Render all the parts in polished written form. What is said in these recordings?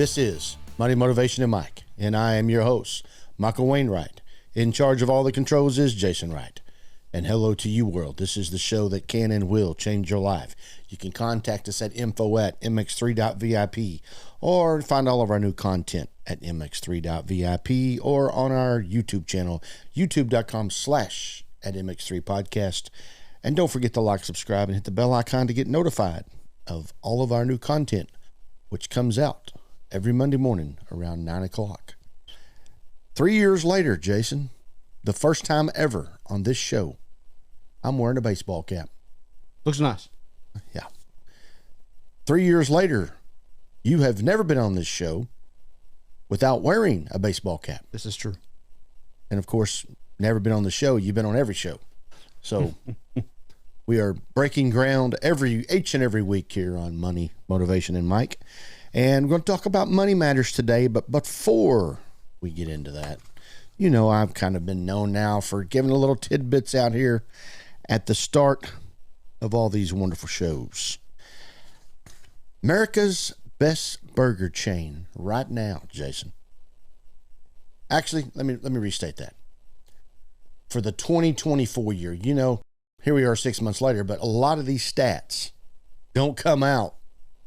This is Money, Motivation, and Mike, and I am your host, Michael Wainwright. In charge of all the controls is Jason Wright. And hello to you, world. This is the show that can and will change your life. You can contact us at info@mx3.vip or find all of our new content at mx3.vip or on our YouTube channel, youtube.com/@MX3 Podcast. And don't forget to like, subscribe, and hit the bell icon to get notified of all of our new content, which comes out every Monday morning around 9 o'clock. 3 years later, Jason, the first time ever on this show, I'm wearing a baseball cap. Looks nice. Yeah. 3 years later, you have never been on this show without wearing a baseball cap. This is true. And of course, never been on the show. You've been on every show. So we are breaking ground each and every week here on Money, Motivation, and Mike. And we're going to talk about money matters today. But before we get into that, you know, I've kind of been known now for giving a little tidbits out here at the start of all these wonderful shows. America's best burger chain right now, Jason. Actually, let me restate that. For the 2024 year, you know, here we are 6 months later, but a lot of these stats don't come out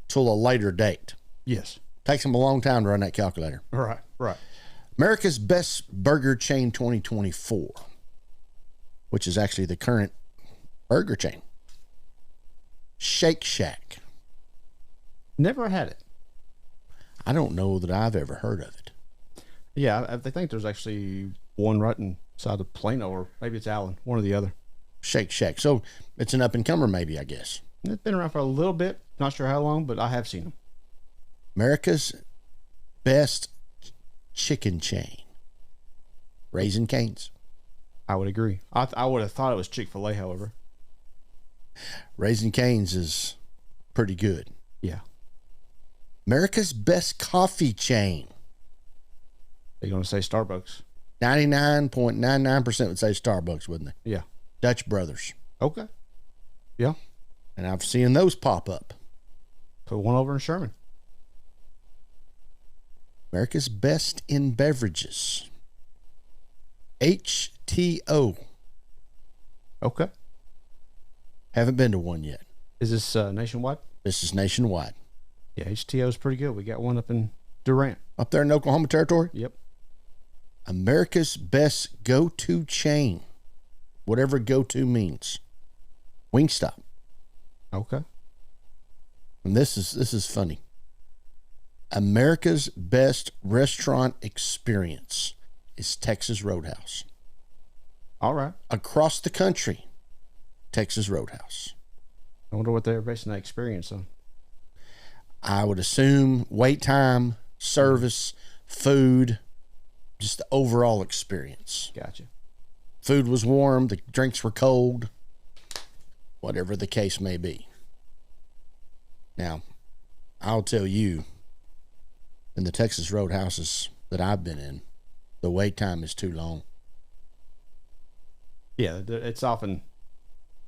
till a later date. Yes. Takes them a long time to run that calculator. Right. America's best burger chain 2024, which is actually the current burger chain. Shake Shack. Never had it. I don't know that I've ever heard of it. Yeah, I think there's actually one right inside of Plano, or maybe it's Allen, one or the other. Shake Shack. So it's an up-and-comer maybe, I guess. It's been around for a little bit. Not sure how long, but I have seen them. America's best chicken chain. Raising Cane's. I would agree. I would have thought it was Chick-fil-A, however. Raising Cane's is pretty good. Yeah. America's best coffee chain. They're going to say Starbucks. 99.99% would say Starbucks, wouldn't they? Yeah. Dutch Brothers. Okay. Yeah. And I've seen those pop up. Put one over in Sherman. America's best in beverages. HTO. Okay. Haven't been to one yet. Is this nationwide? This is nationwide. Yeah, HTO is pretty good. We got one up in Durant. Up there in Oklahoma Territory? Yep. America's best go-to chain. Whatever go-to means. Wingstop. Okay. And this is funny. America's best restaurant experience is Texas Roadhouse. All right. Across the country, Texas Roadhouse. I wonder what they're basing that experience on. I would assume wait time, service, food, just the overall experience. Gotcha. Food was warm, the drinks were cold, whatever the case may be. Now, I'll tell you, in the Texas Roadhouses that I've been in, the wait time is too long. Yeah, it's often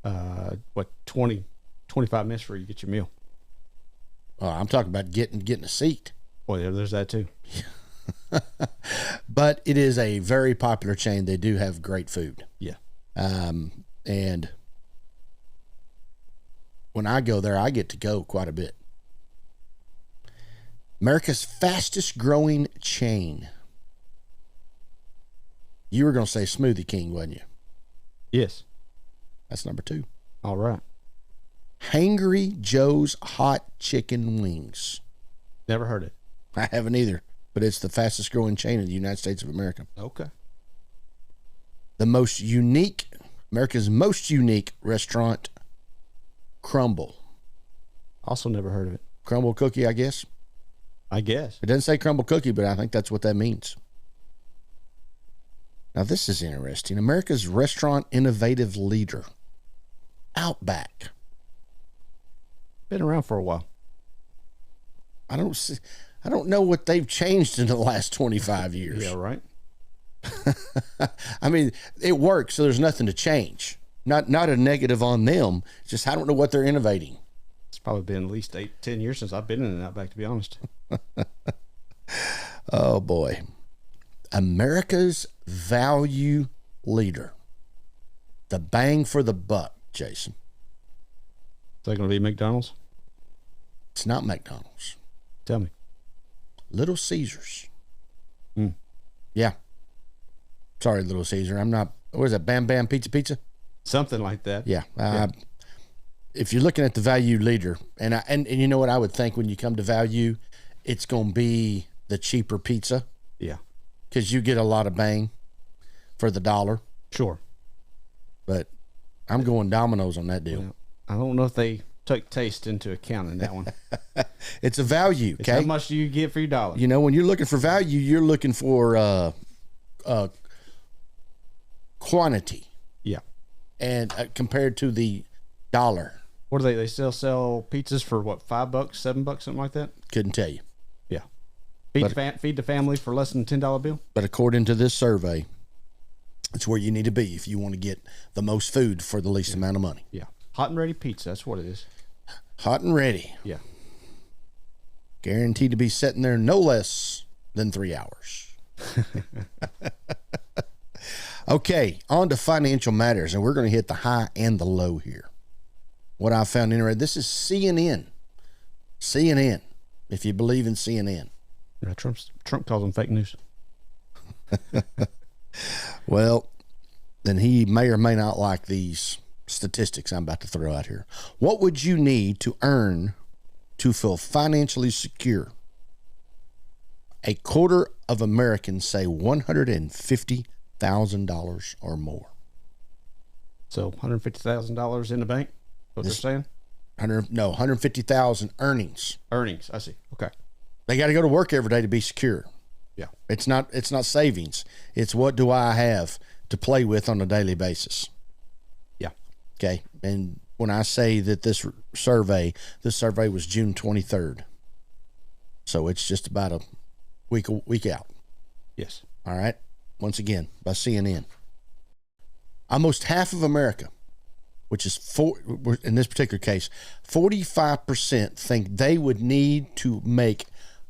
20, 25 minutes for you to get your meal. I'm talking about getting a seat. Well, yeah, there's that too. But it is a very popular chain. They do have great food. Yeah. And when I go there, I get to go quite a bit. America's fastest growing chain. You were going to say Smoothie King, wasn't you? Yes. That's number 2. All right. Hangry Joe's Hot Chicken Wings. Never heard it. I haven't either, but it's the fastest growing chain in the United States of America. Okay. America's most unique restaurant, Crumble. Also never heard of it. Crumble cookie, I guess. I guess. It doesn't say crumble cookie, but I think that's what that means. Now, this is interesting. America's restaurant innovative leader, Outback. Been around for a while. I don't know what they've changed in the last 25 years. Yeah, right. I mean, it works, so there's nothing to change. Not a negative on them. It's just I don't know what they're innovating. It's probably been at least 8-10 years since I've been in an Outback, to be honest. Oh boy. America's value leader. The bang for the buck, Jason. Is that going to be McDonald's? It's not McDonald's. Tell me. Little Caesars. Mm. Yeah. Sorry, Little Caesar. I'm not. What is that? Bam Bam Pizza? Something like that. Yeah. If you're looking at the value leader, and you know what I would think when you come to value, it's going to be the cheaper pizza. Yeah. Because you get a lot of bang for the dollar. Sure. But I'm going Domino's on that deal. Yeah. I don't know if they took taste into account in that one. It's a value, It's okay? how much do you get for your dollar? You know, when you're looking for value, you're looking for quantity. Yeah. And compared to the dollar. What do they still sell pizzas for what, $5, $7, something like that? Couldn't tell you. Yeah. Feed the family for less than a $10 bill? But according to this survey, it's where you need to be if you want to get the most food for the least amount of money. Yeah. Hot and ready pizza, that's what it is. Hot and ready. Yeah. Guaranteed to be sitting there no less than 3 hours. Okay, on to financial matters, and we're going to hit the high and the low here. What I found interesting, this is CNN. CNN, if you believe in CNN. Yeah, Trump calls them fake news. Well, then he may or may not like these statistics I'm about to throw out here. What would you need to earn to feel financially secure? A quarter of Americans say $150,000 or more. So $150,000 in the bank? What they're saying? 150,000 earnings. Earnings, I see. Okay. They got to go to work every day to be secure. Yeah. It's not savings. It's what do I have to play with on a daily basis. Yeah. Okay. And when I say that this survey was June 23rd. So it's just about a week out. Yes. All right. Once again, by CNN. Almost half of America, which is in this particular case, 45% think they would need to make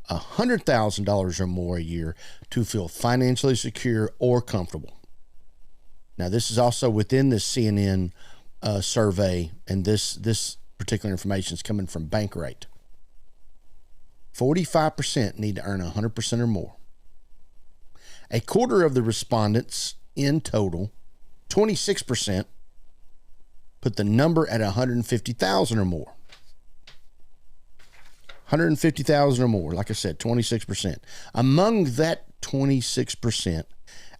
$100,000 or more a year to feel financially secure or comfortable. Now, this is also within this CNN survey, and this particular information is coming from Bankrate. 45% need to earn 100% or more. A quarter of the respondents in total, 26%, put the number at 150,000 or more. 150,000 or more, like I said, 26%. Among that 26%,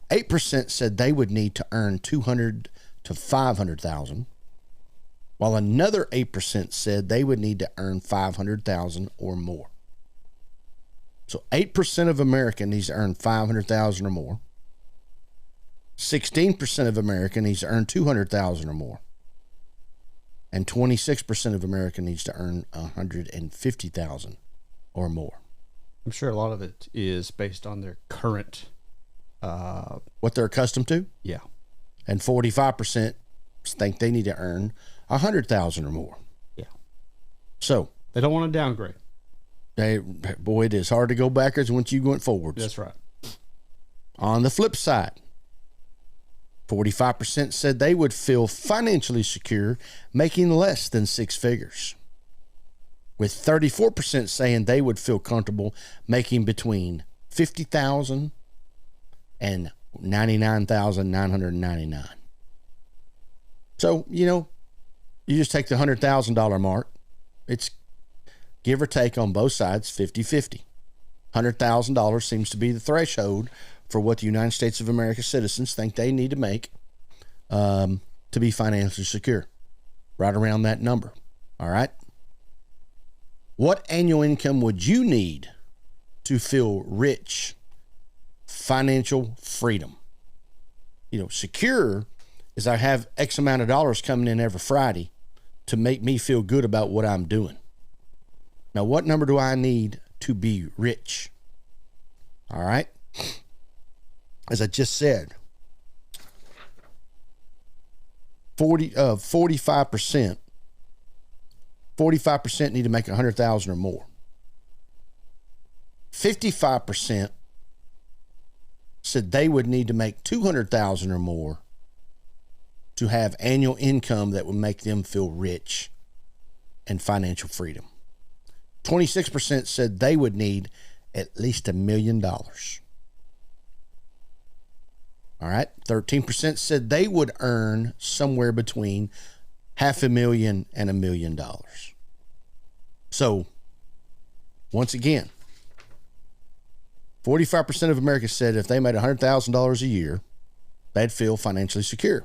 8% said they would need to earn 200 to 500,000, while another 8% said they would need to earn 500,000 or more. So 8% of America needs to earn 500,000 or more. 16% of America needs to earn 200,000 or more. And 26% of America needs to earn 150,000 or more. I'm sure a lot of it is based on their current what they're accustomed to. Yeah. And 45% think they need to earn 100,000 or more. Yeah. So they don't want to downgrade. Boy, it is hard to go backwards once you went forwards. That's right. On the flip side, 45% said they would feel financially secure making less than six figures, with 34% saying they would feel comfortable making between $50,000 and $99,999. So, you just take the $100,000 mark. It's give or take on both sides, 50-50. $100,000 seems to be the threshold for what the United States of America citizens think they need to make to be financially secure. Right around that number. All right? What annual income would you need to feel rich, financial freedom? Secure is I have X amount of dollars coming in every Friday to make me feel good about what I'm doing. Now, what number do I need to be rich? All right? As I just said, 45% need to make 100,000 or more. 55% said they would need to make $200,000 or more to have annual income that would make them feel rich and financial freedom. 26% said they would need at least $1 million. All right. 13% said they would earn somewhere between $500,000 and $1 million. So, once again, 45% of Americans said if they made $100,000 a year, they'd feel financially secure.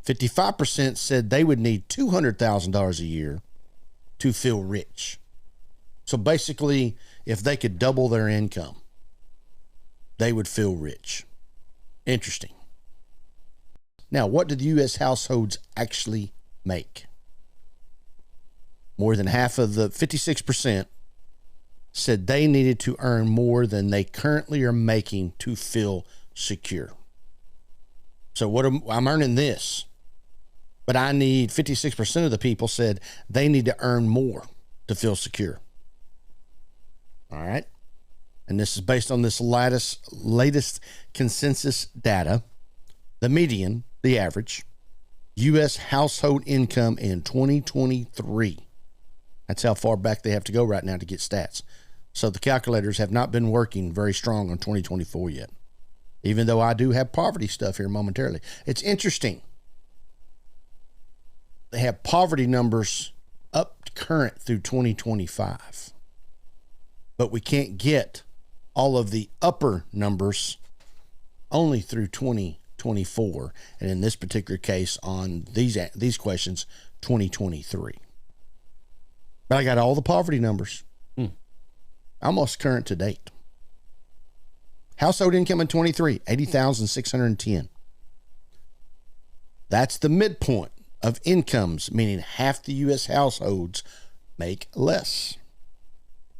55% said they would need $200,000 a year to feel rich. So basically, if they could double their income, they would feel rich. Interesting. Now, what do the U.S. households actually make? More than half of the 56% said they needed to earn more than they currently are making to feel secure. So I'm earning this, but I need 56% of the people said they need to earn more to feel secure. All right. And this is based on this latest consensus data. The median, the average, U.S. household income in 2023. That's how far back they have to go right now to get stats. So the calculators have not been working very strong on 2024 yet, even though I do have poverty stuff here momentarily. It's interesting. They have poverty numbers up current through 2025, but we can't get all of the upper numbers only through 2024, and in this particular case on these questions, 2023. But I got all the poverty numbers, almost current to date. Household income in 23, 80,610. That's the midpoint of incomes, meaning half the U.S. households make less.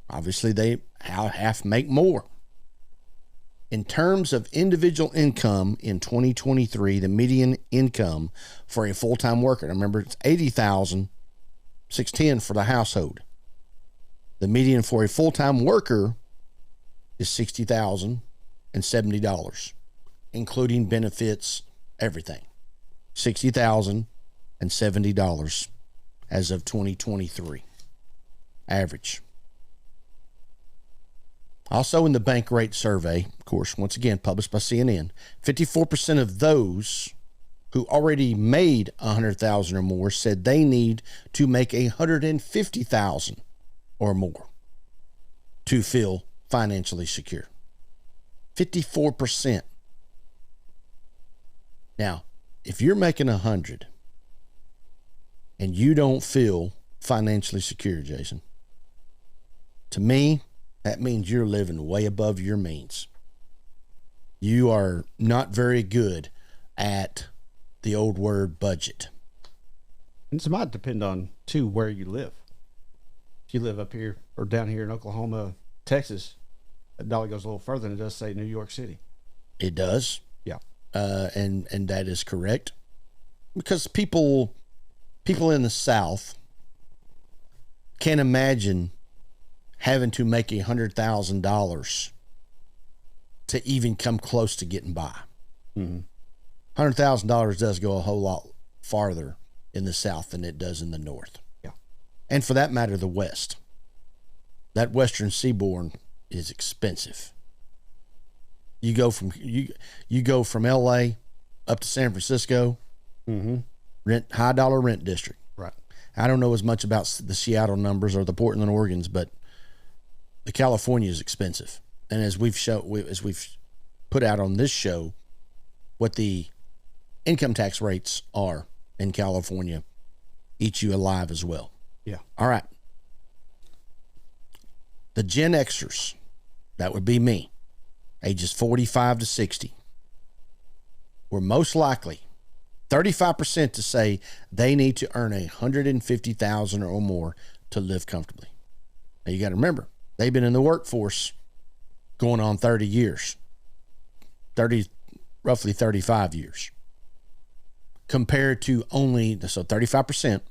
Obviously, half make more. In terms of individual income in 2023, the median income for a full-time worker, remember it's 80,610 for the household. The median for a full-time worker is $60,070, including benefits, everything. $60,070 as of 2023. Average. Also in the Bankrate survey, of course, once again, published by CNN, 54% of those who already made $100,000 or more said they need to make $150,000 or more to feel financially secure. 54%. Now, if you're making 100 and you don't feel financially secure, Jason, to me, that means you're living way above your means. You are not very good at the old word budget. And it might depend on, too, where you live. If you live up here or down here in Oklahoma, Texas, that dollar goes a little further than it does, say, New York City. It does. Yeah. And that is correct. Because people in the South can't imagine having to make $100,000 to even come close to getting by. Mm-hmm. $100,000 does go a whole lot farther in the South than it does in the North. Yeah. And for that matter, the West. That Western seaboard is expensive. You go from LA up to San Francisco, high dollar rent district. Right. I don't know as much about the Seattle numbers or the Portland, Oregons, but the California is expensive. And as we've put out on this show, what the income tax rates are in California eat you alive as well. Yeah. All right. The Gen Xers, that would be me, ages 45 to 60, were most likely 35% to say they need to earn $150,000 or more to live comfortably. Now you got to remember, they've been in the workforce going on 30 years, roughly 35 years, compared to only 35%,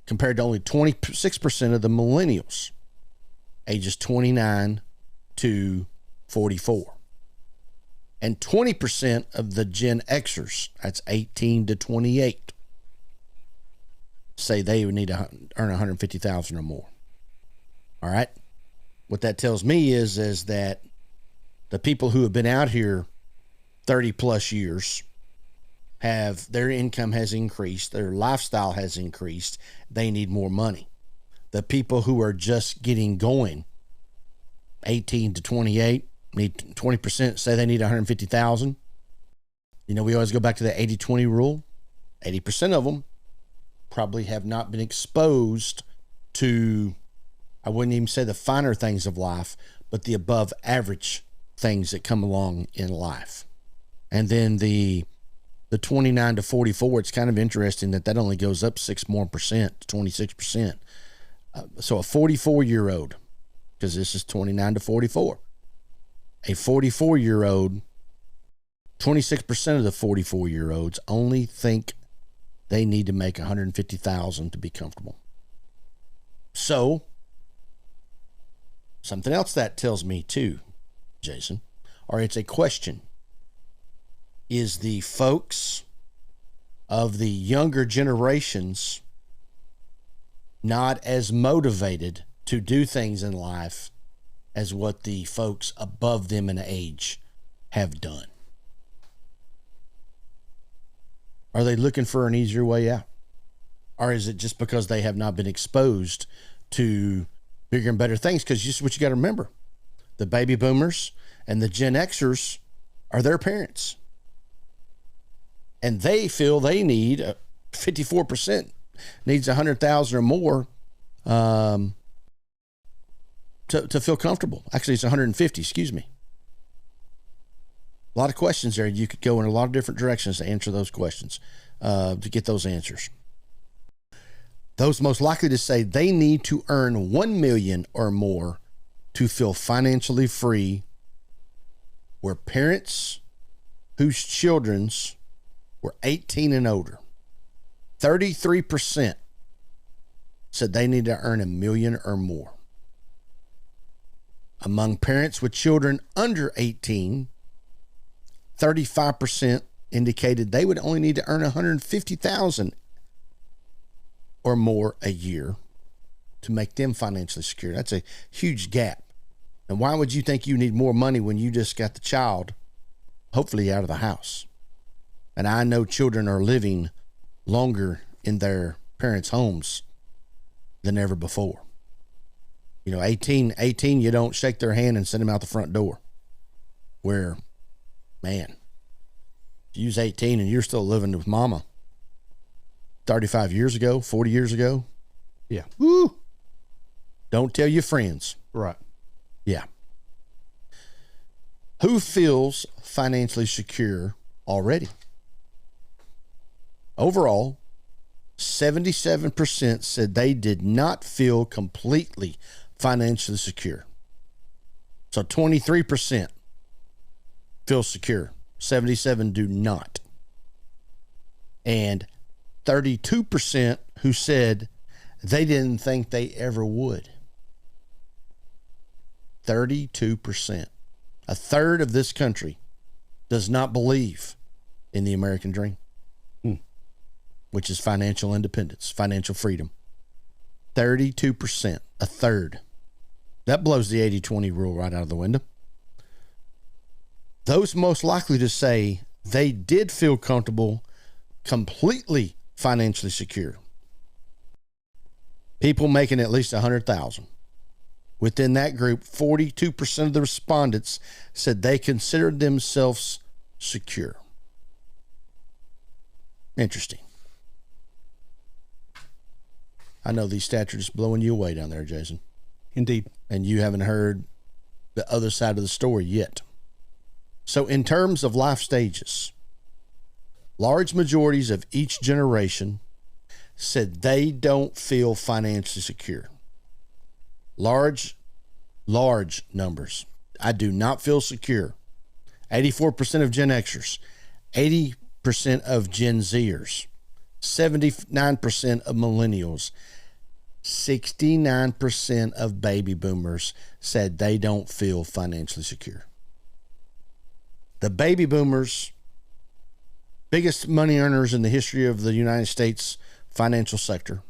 compared to only 26% of the millennials ages 29 to 44. And 20% of the Gen Xers, that's 18 to 28, say they would need to earn $150,000 or more. All right. What that tells me is that the people who have been out here 30 plus years have, their income has increased, their lifestyle has increased, they need more money. The people who are just getting going, 18 to 28, need 20%, say they need 150,000. You know, we always go back to the 80-20 rule. 80% of them probably have not been exposed to, I wouldn't even say the finer things of life, but the above average things that come along in life. And then the 29 to 44, it's kind of interesting that only goes up 6% more to 26%. So a 44-year-old, because this is 29 to 44, a 44-year-old, 26% of the 44-year-olds only think they need to make $150,000 to be comfortable. So, something else that tells me too, Jason, or it's a question. Is the folks of the younger generations not as motivated to do things in life as what the folks above them in age have done? Are they looking for an easier way out? Or is it just because they have not been exposed to bigger and better things? Because just what you got to remember, the baby boomers and the Gen Xers are their parents. And they feel they need, 54% needs 100,000 or more to feel comfortable. Actually, it's 150, excuse me. A lot of questions there. You could go in a lot of different directions to answer those questions, to get those answers. Those most likely to say they need to earn $1 million or more to feel financially free were parents whose children's were 18 and older. 33% said they need to earn $1 million or more. Among parents with children under 18, 35% indicated they would only need to earn $150,000 or more a year to make them financially secure. That's a huge gap. And why would you think you need more money when you just got the child, hopefully, out of the house? And I know children are living longer in their parents' homes than ever before. You know, 18, you don't shake their hand and send them out the front door. Where, man, if you was 18 and you're still living with mama 35 years ago, 40 years ago. Yeah. Woo. Don't tell your friends. Right. Yeah. Who feels financially secure already? Overall, 77% said they did not feel completely financially secure. So 23% feel secure. 77% do not. And 32% who said they didn't think they ever would. 32%. A third of this country does not believe in the American dream, which is financial independence, financial freedom. 32%, a third. That blows the 80-20 rule right out of the window. Those most likely to say they did feel comfortable, completely financially secure. People making at least $100,000. Within that group, 42% of the respondents said they considered themselves secure. Interesting. I know these stats are just blowing you away down there, Jason. Indeed. And you haven't heard the other side of the story yet. So in terms of life stages, large majorities of each generation said they don't feel financially secure. Large numbers. I do not feel secure. 84% of Gen Xers, 80% of Gen Zers, 79% of millennials, 69% of baby boomers said they don't feel financially secure. The baby boomers, biggest money earners in the history of the United States financial sector,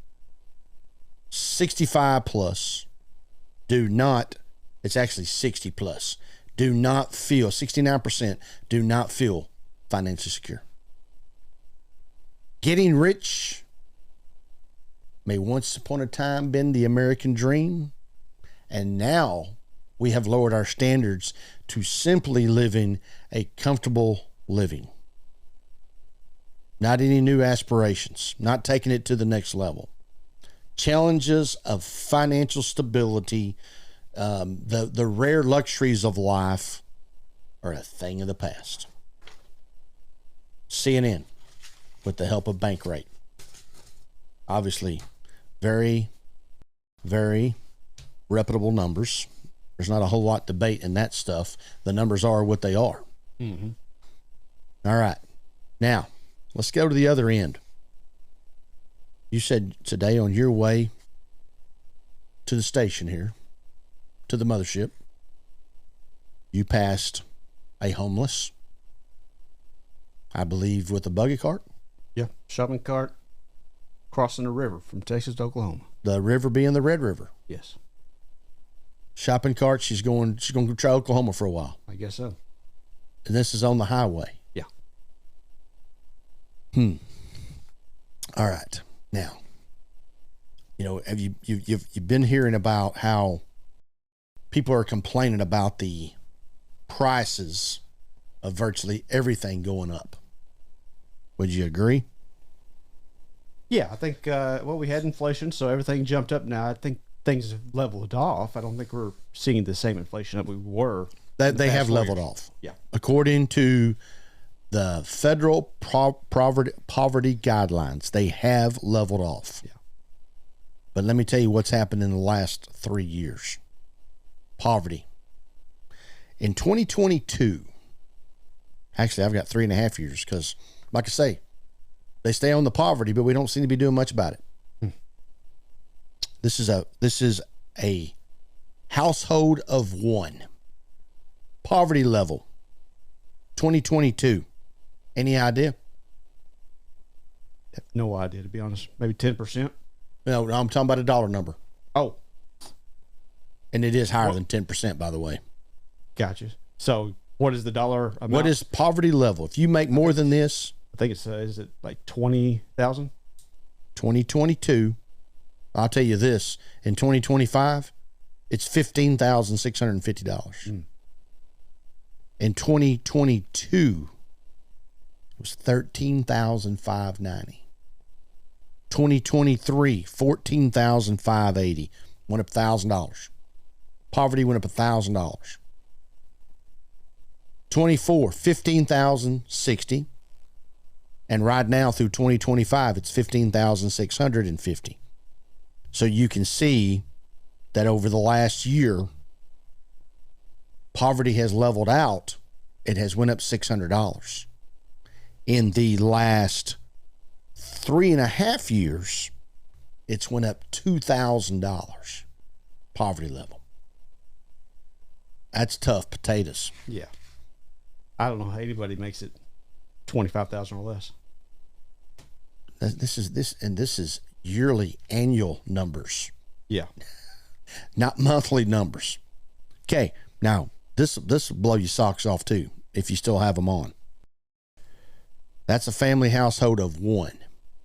65 plus, do not, it's actually 60 plus, do not feel, 69% do not feel financially secure. Getting rich may once upon a time been the American dream, and now we have lowered our standards to simply living a comfortable living. Not any new aspirations, not taking it to the next level. Challenges of financial stability, the rare luxuries of life are a thing of the past. CNN, with the help of Bankrate. Obviously, very, very reputable numbers. There's not a whole lot debate in that stuff. The numbers are what they are. Mm-hmm. All right. Now, let's go to the other end. You said today on your way to the station here, to the mothership, you passed a homeless, I believe, with a buggy cart. Yeah, shopping cart crossing the river from Texas to Oklahoma. The river being the Red River. Yes. Shopping cart. She's going to try Oklahoma for a while. I guess so. And this is on the highway. Yeah. All right. Now, you know, have you've been hearing about how people are complaining about the prices of virtually everything going up. Would you agree? Yeah, I think we had inflation, so everything jumped up. Now I think things have leveled off. I don't think we're seeing the same inflation that we were. That they have leveled off. Yeah, according to the federal poverty guidelines, they have leveled off. Yeah. But let me tell you what's happened in the last 3 years. Poverty. In 2022, actually, I've got 3.5 years because, like I say, they stay on the poverty, but we don't seem to be doing much about it. This is a household of one. Poverty level, 2022. Any idea? No idea, to be honest. Maybe 10%. No, I'm talking about a dollar number. Oh. And it is higher than 10%, by the way. Gotcha. So what is the dollar amount? What is poverty level? If you make more than this, I think it's is it like 20,000? 2022. I'll tell you this, in 2025, it's $15,650. In 2022, it was $13,590. 2023, $14,580. Went up $1,000. Poverty went up $1,000. 24, $15,060. And right now through 2025, it's $15,650. So you can see that over the last year, poverty has leveled out. It has went up $600. In the last 3.5 years, it's went up $2,000 poverty level. That's tough potatoes. Yeah. I don't know how anybody makes it 25,000 or less. This is yearly, annual numbers. Yeah. Not monthly numbers. Okay, now this will blow your socks off too if you still have them on. That's a family household of one.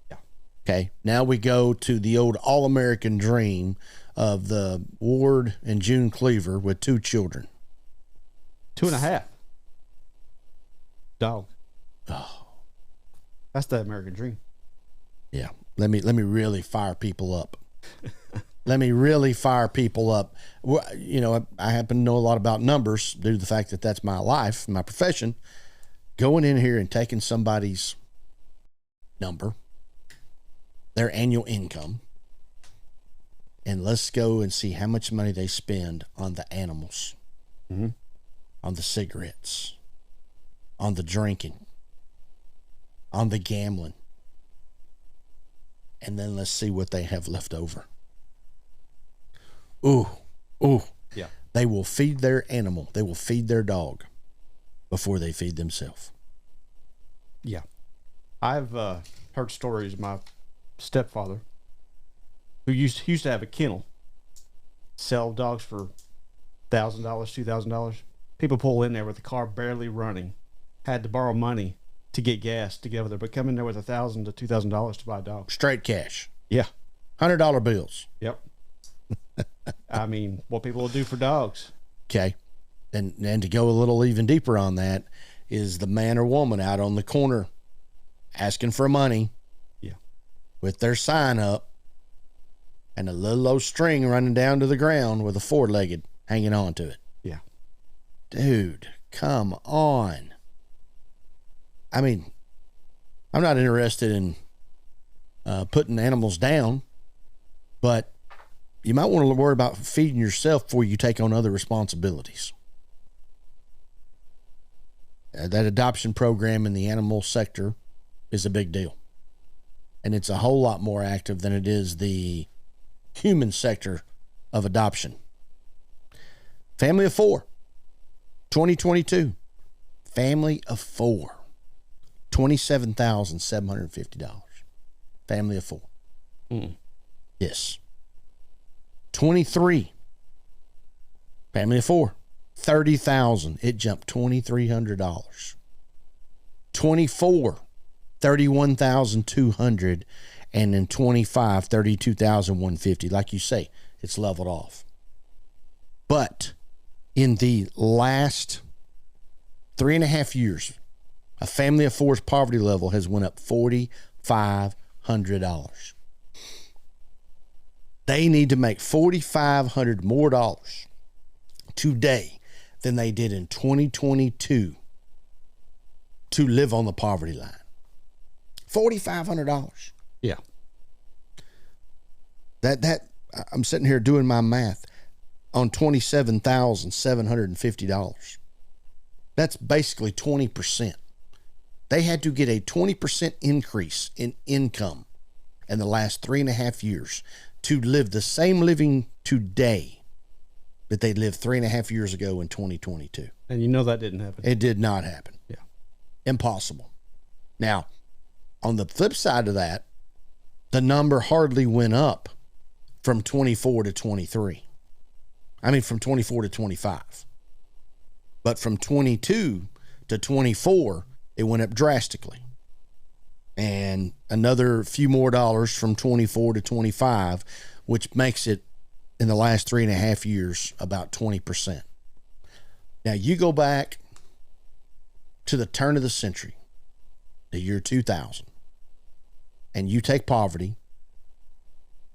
Yeah. Okay, now we go to the old all-American dream of the Ward and June Cleaver with 2 children. 2.5. Dog. Oh. That's the American dream. Yeah. Let me really fire people up. Let me really fire people up. You know, I happen to know a lot about numbers due to the fact that that's my life, my profession. Going in here and taking somebody's number, their annual income, and let's go and see how much money they spend on the animals, on the cigarettes, on the drinking, on the gambling. And then let's see what they have left over. Ooh, ooh. Yeah. They will feed their animal. They will feed their dog before they feed themselves. Yeah. I've heard stories of my stepfather, who used to have a kennel, sell dogs for $1,000, $2,000. People pull in there with the car barely running, had to borrow money to get gas to get over there, but come in there with $1,000 to $2,000 to buy a dog. Straight cash. Yeah. $100 bills. Yep. I mean, what people will do for dogs. Okay. And to go a little even deeper on that is the man or woman out on the corner asking for money. Yeah. With their sign up and a little old string running down to the ground with a four-legged hanging on to it. Yeah. Dude, come on. I mean, I'm not interested in putting animals down, but you might want to worry about feeding yourself before you take on other responsibilities. That adoption program in the animal sector is a big deal. And it's a whole lot more active than it is the human sector of adoption. Family of 4, 2022. Family of 4, $27,750. Family of 4. Yes. 23. Family of 4, $30,000. It jumped $2,300. 24, $31,200, and then 25, $32,150. Like you say, it's leveled off. But in the last 3.5 years, a family of 4's poverty level has went up $4,500. They need to make $4,500 more dollars today than they did in 2022 to live on the poverty line. $4,500. Yeah. That I'm sitting here doing my math on $27,750. That's basically 20%. They had to get a 20% increase in income in the last 3.5 years to live the same living today that they lived 3.5 years ago in 2022. And you know that didn't happen. It did not happen. Yeah. Impossible. Now, on the flip side of that, the number hardly went up from 24 to 23. I mean, from 24 to 25. But from 22 to 24, it went up drastically. And another few more dollars from 24 to 25, which makes it in the last 3.5 years about 20%. Now you go back to the turn of the century, the year 2000, and you take poverty,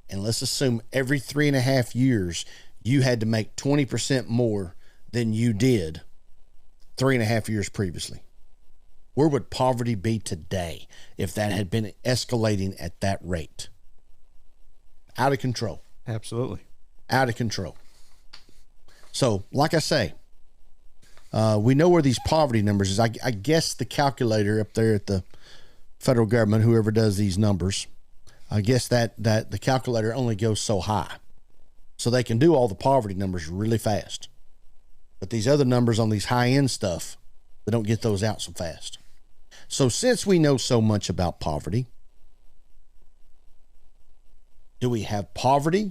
and let's assume every 3.5 years you had to make 20% more than you did 3.5 years previously. Where would poverty be today if that had been escalating at that rate? Out of control. Absolutely. Out of control. So, like I say, we know where these poverty numbers is. I guess the calculator up there at the federal government, whoever does these numbers, I guess that the calculator only goes so high. So they can do all the poverty numbers really fast. But these other numbers on these high-end stuff, they don't get those out so fast. So since we know so much about poverty, do we have poverty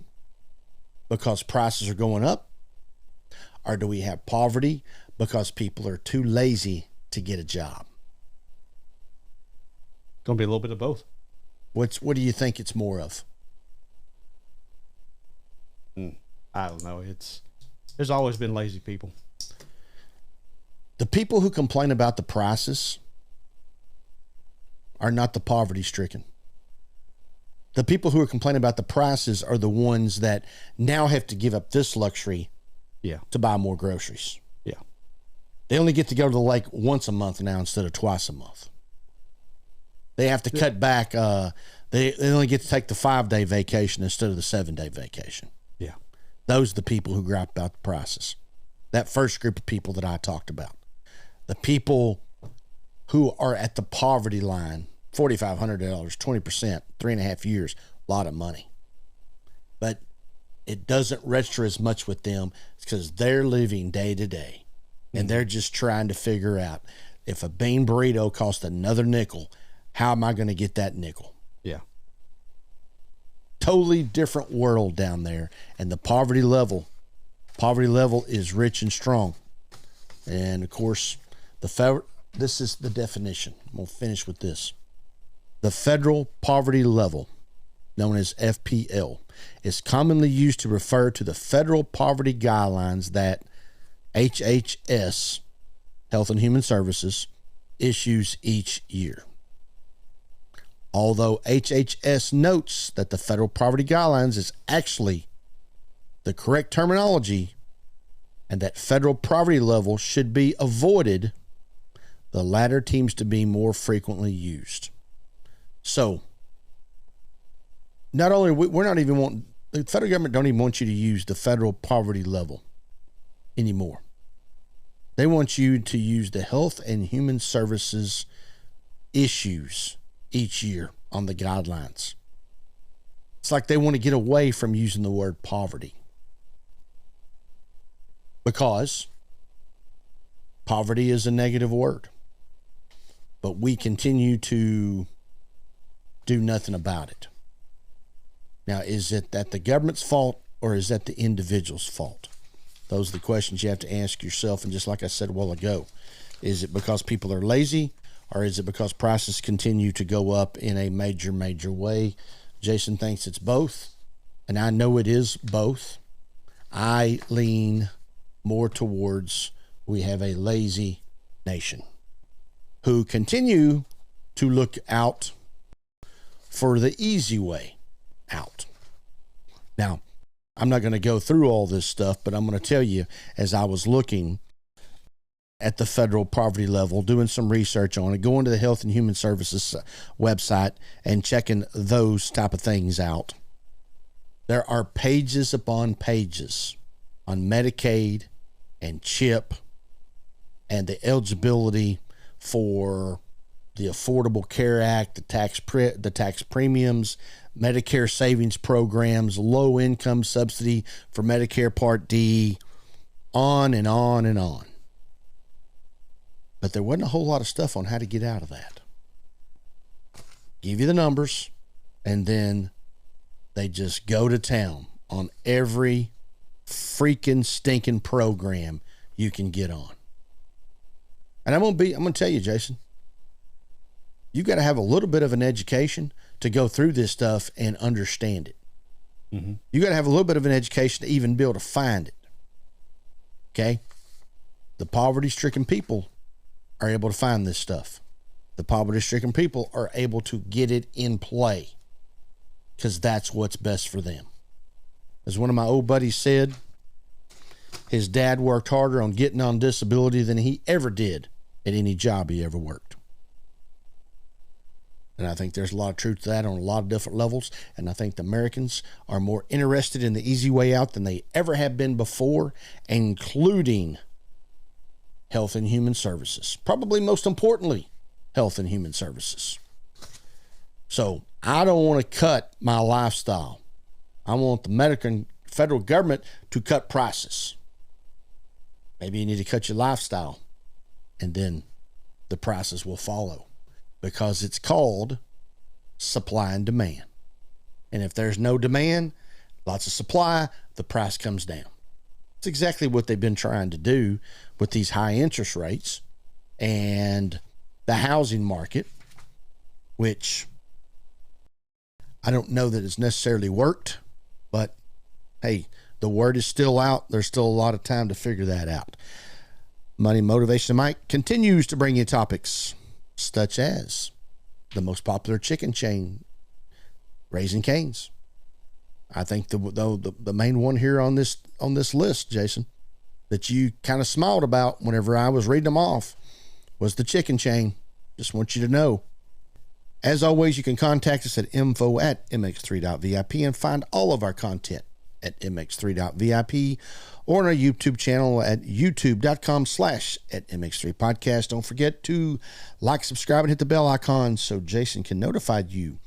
because prices are going up? Or do we have poverty because people are too lazy to get a job? Going to be a little bit of both. What do you think it's more of? I don't know. There's always been lazy people. The people who complain about the prices are not the poverty stricken. The people who are complaining about the prices are the ones that now have to give up this luxury to buy more groceries. Yeah. They only get to go to the lake once a month now instead of twice a month. They have to cut back. They only get to take the 5-day vacation instead of the 7-day vacation. Yeah. Those are the people who gripe about the prices. That first group of people that I talked about. The people who are at the poverty line, $4,500, 20%, 3.5 years, a lot of money. But it doesn't register as much with them because they're living day to day. And they're just trying to figure out, if a bean burrito costs another nickel, how am I going to get that nickel? Yeah. Totally different world down there. And the poverty level is rich and strong. And of course, this is the definition. I'm going to finish with this. The federal poverty level, known as FPL, is commonly used to refer to the federal poverty guidelines that HHS, Health and Human Services, issues each year. Although HHS notes that the federal poverty guidelines is actually the correct terminology and that federal poverty level should be avoided, the latter seems to be more frequently used. So, not only the federal government don't even want you to use the federal poverty level anymore. They want you to use the Health and Human Services issues each year on the guidelines. It's like they want to get away from using the word poverty, because poverty is a negative word, but we continue to do nothing about it. Now, is it that the government's fault, or is that the individual's fault? Those are the questions you have to ask yourself. And just like I said a while ago, is it because people are lazy, or is it because prices continue to go up in a major, major way? Jason thinks it's both, and I know it is both. I lean more towards we have a lazy nation who continue to look out for the easy way out. Now, I'm not going to go through all this stuff, but I'm going to tell you, as I was looking at the federal poverty level, doing some research on it, going to the Health and Human Services website and checking those type of things out, there are pages upon pages on Medicaid and CHIP and the eligibility for the Affordable Care Act, the tax premiums, Medicare savings programs, low income subsidy for Medicare Part D, on and on and on. But there wasn't a whole lot of stuff on how to get out of that. Give you the numbers, and then they just go to town on every freaking stinking program you can get on. And I'm going to tell you, Jason, you've got to have a little bit of an education to go through this stuff and understand it. Mm-hmm. You got to have a little bit of an education to even be able to find it. Okay? The poverty-stricken people are able to find this stuff. The poverty-stricken people are able to get it in play because that's what's best for them. As one of my old buddies said, his dad worked harder on getting on disability than he ever did at any job he ever worked. And I think there's a lot of truth to that on a lot of different levels. And I think the Americans are more interested in the easy way out than they ever have been before, including Health and Human Services. Probably most importantly, Health and Human Services. So I don't want to cut my lifestyle. I want the American federal government to cut prices. Maybe you need to cut your lifestyle, and then the prices will follow. Because it's called supply and demand. And if there's no demand, lots of supply, the price comes down. It's exactly what they've been trying to do with these high interest rates and the housing market, which I don't know that it's necessarily worked, but hey, the word is still out. There's still a lot of time to figure that out. Money Motivation Mike continues to bring you topics such as the most popular chicken chain, Raising Cane's. I think the main one here on this list, Jason, that you kind of smiled about whenever I was reading them off, was the chicken chain. Just want you to know. As always, you can contact us at info@mx3.vip and find all of our content at mx3.vip or on our YouTube channel at youtube.com/@MX3 Podcast. Don't forget to like, subscribe, and hit the bell icon so Jason can notify you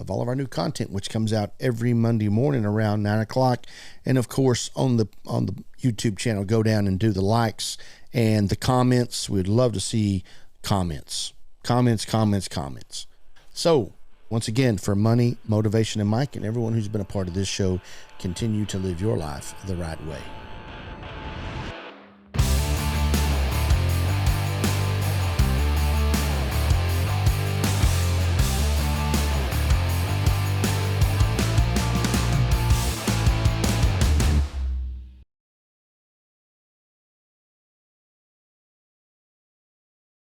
of all of our new content, which comes out every Monday morning around 9 o'clock. And of course, on the YouTube channel, go down and do the likes and the comments. We'd love to see comments. So, once again, for Money, Motivation, and Mike, and everyone who's been a part of this show, continue to live your life the right way.